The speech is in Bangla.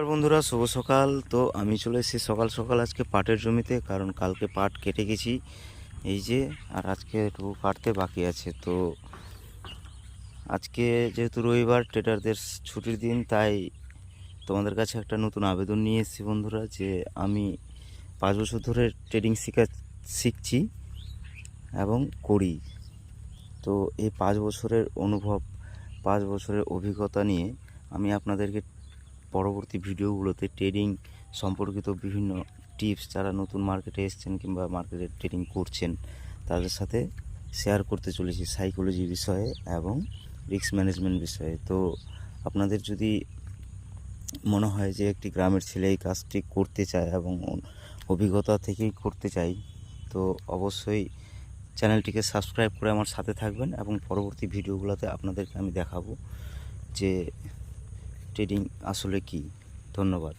বন্ধুরা, শুভ সকাল। তো আমি চলে এসেছি সকাল সকাল আজকে পাটের জমিতে, কারণ কালকে পাট কেটে গেছি এই যে, আর আজকে একটু কাটতে বাকি আছে। তো আজকে যেহেতু রবিবার, ট্রেডারদের ছুটির দিন, তাই তোমাদের কাছে একটা নতুন আবেদন নিয়ে এসেছি বন্ধুরা, যে আমি 5 বছর ধরে ট্রেডিং শিখছি এবং করি। তো এই 5 বছরের অনুভব, 5 বছরের অভিজ্ঞতা নিয়ে আমি আপনাদেরকে পরবর্তী ভিডিওগুলোতে ট্রেডিং সম্পর্কিত বিভিন্ন টিপস, যারা নতুন মার্কেটে এসছেন কিংবা মার্কেটে ট্রেডিং করছেন তাদের সাথে শেয়ার করতে চলেছি, সাইকোলজি বিষয়ে এবং রিস্ক ম্যানেজমেন্ট বিষয়ে। তো আপনাদের যদি মনে হয় যে একটি গ্রামের ছেলে এই কাজটি করতে চায় এবং অভিজ্ঞতা থেকেই করতে চাই, তো অবশ্যই চ্যানেলটিকে সাবস্ক্রাইব করে আমার সাথে থাকবেন এবং পরবর্তী ভিডিওগুলোতে আপনাদেরকে আমি দেখাবো যে ট্রেডিং আসলে কি। ধন্যবাদ।